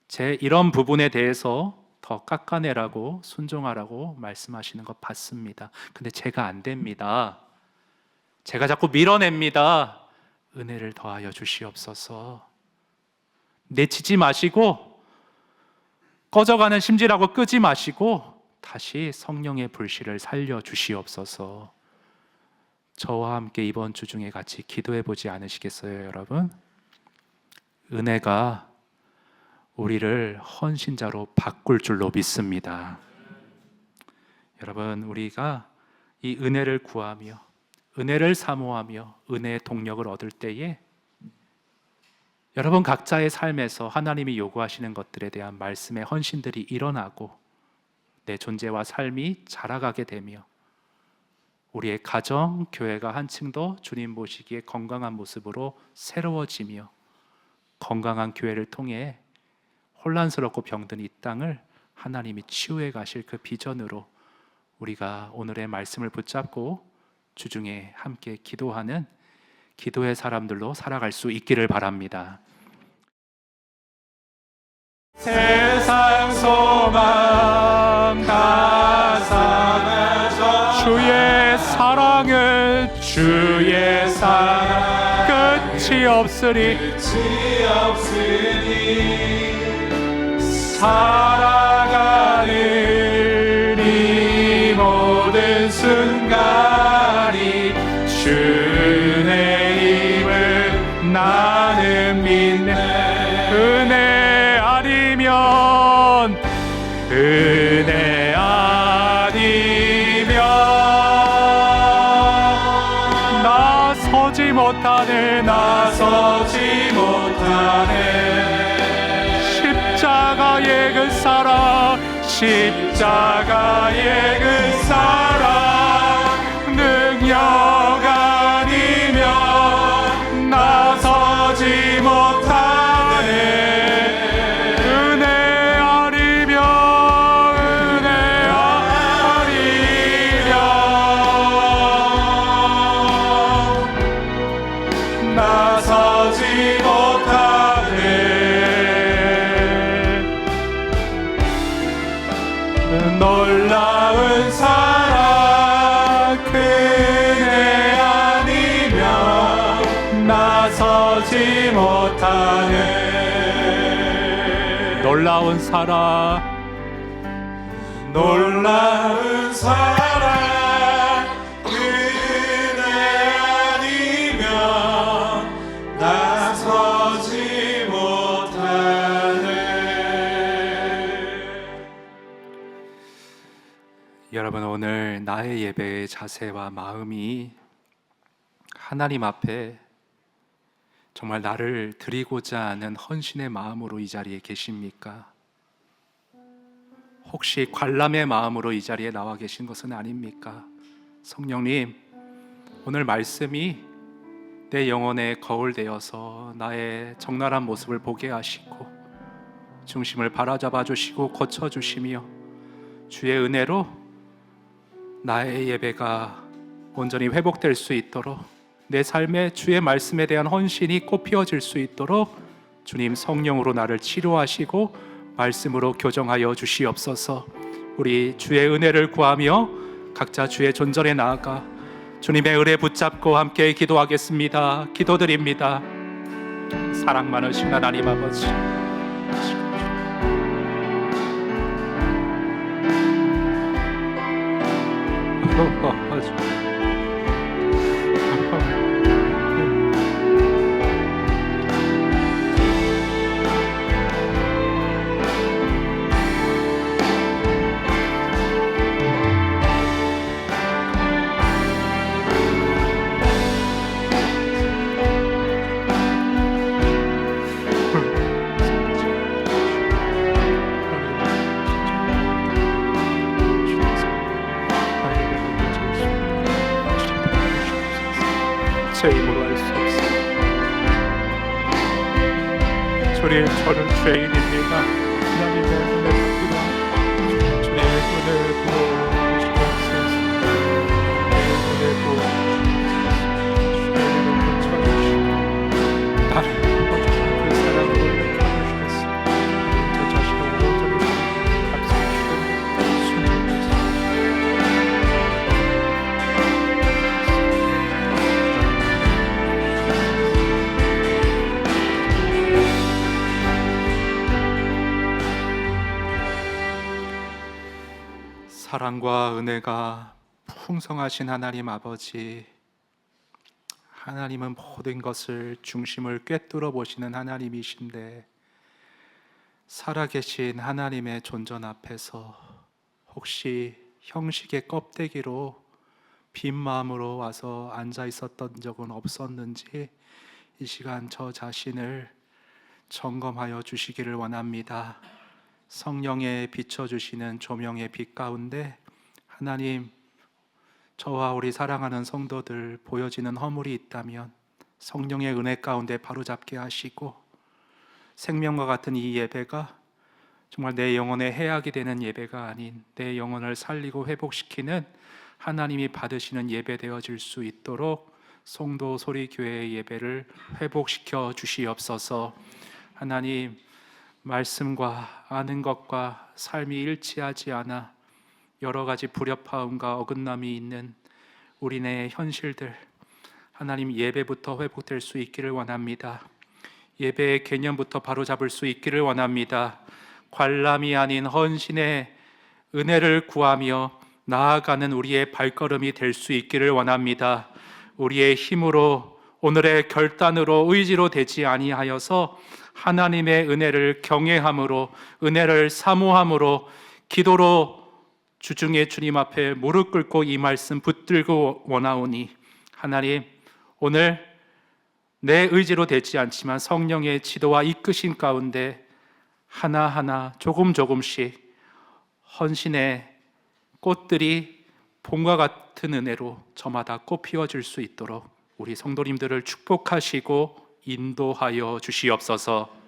제 이런 부분에 대해서 더 깎아내라고, 순종하라고 말씀하시는 거 봤습니다. 근데 제가 안 됩니다. 제가 자꾸 밀어냅니다. 은혜를 더하여 주시옵소서. 내치지 마시고 꺼져가는 심지라고 끄지 마시고 다시 성령의 불씨를 살려 주시옵소서. 저와 함께 이번 주 중에 같이 기도해 보지 않으시겠어요, 여러분? 은혜가 우리를 헌신자로 바꿀 줄로 믿습니다. 여러분, 우리가 이 은혜를 구하며 은혜를 사모하며 은혜의 동력을 얻을 때에 여러분 각자의 삶에서 하나님이 요구하시는 것들에 대한 말씀의 헌신들이 일어나고 내 존재와 삶이 자라가게 되며 우리의 가정, 교회가 한층 더 주님 보시기에 건강한 모습으로 새로워지며 건강한 교회를 통해 혼란스럽고 병든 이 땅을 하나님이 치유해 가실 그 비전으로 우리가 오늘의 말씀을 붙잡고 주중에 함께 기도하는 기도의 사람들로 살아갈 수 있기를 바랍니다. 세상 소망 다 사라져 주의 사랑 끝이 없으니 살아가는 이 모든 순간이 주의 힘을 나는 믿네. 은혜 아니면 나서지 못하네 십자가의 그 사랑 능력 아니면 나서지 못하네. 나서지 못하네. 놀라운 사랑 그네 아니면 나서지 못하네. 놀라운 사랑 그네 아니면 나서지 못하네. 여러분, 오늘 나의 예배의 자세와 마음이 하나님 앞에 정말 나를 드리고자 하는 헌신의 마음으로 이 자리에 계십니까? 혹시 관람의 마음으로 이 자리에 나와 계신 것은 아닙니까? 성령님, 오늘 말씀이 내 영혼에 거울 되어서 나의 적나라한 모습을 보게 하시고 중심을 바라잡아 주시고 고쳐 주시며 주의 은혜로 나의 예배가 온전히 회복될 수 있도록 내 삶에 주의 말씀에 대한 헌신이 꽃피어질 수 있도록 주님 성령으로 나를 치료하시고 말씀으로 교정하여 주시옵소서. 우리 주의 은혜를 구하며 각자 주의 존전에 나아가 주님의 은혜 붙잡고 함께 기도하겠습니다. 기도드립니다. 사랑 많으신 하나님 아버지, 제 힘으로 할 수 없습니다. 저는 죄인입니다. 하나님의 은혜 받기로 주의 은혜를 부어주시옵소서. 주의 은혜 부어주시옵소서. 주의 은혜를 붙여주시고 나를 부어주시는 그 사랑으로 느껴주시겠습니다. 저 자신을 온전히 감사주시옵소서. 사랑과 은혜가 풍성하신 하나님 아버지, 하나님은 모든 것을 중심을 꿰뚫어 보시는 하나님이신데 살아계신 하나님의 존전 앞에서 혹시 형식의 껍데기로 빈 마음으로 와서 앉아 있었던 적은 없었는지 이 시간 저 자신을 점검하여 주시기를 원합니다. 성령의 비춰주시는 조명의 빛 가운데 하나님, 저와 우리 사랑하는 성도들 보여지는 허물이 있다면 성령의 은혜 가운데 바로잡게 하시고, 생명과 같은 이 예배가 정말 내 영혼의 해악이 되는 예배가 아닌 내 영혼을 살리고 회복시키는 하나님이 받으시는 예배 되어질 수 있도록 송도 소리교회의 예배를 회복시켜 주시옵소서. 하나님, 말씀과 아는 것과 삶이 일치하지 않아 여러 가지 불협화음과 어긋남이 있는 우리네 현실들, 하나님, 예배부터 회복될 수 있기를 원합니다. 예배의 개념부터 바로잡을 수 있기를 원합니다. 관람이 아닌 헌신의 은혜를 구하며 나아가는 우리의 발걸음이 될 수 있기를 원합니다. 우리의 힘으로, 오늘의 결단으로, 의지로 되지 아니하여서 하나님의 은혜를 경외함으로, 은혜를 사모함으로, 기도로 주중에 주님 앞에 무릎 꿇고 이 말씀 붙들고 원하오니, 하나님, 오늘 내 의지로 되지 않지만 성령의 지도와 이끄신 가운데 하나하나 조금씩 헌신의 꽃들이 봄과 같은 은혜로 저마다 꽃 피워질 수 있도록 우리 성도님들을 축복하시고 인도하여 주시옵소서.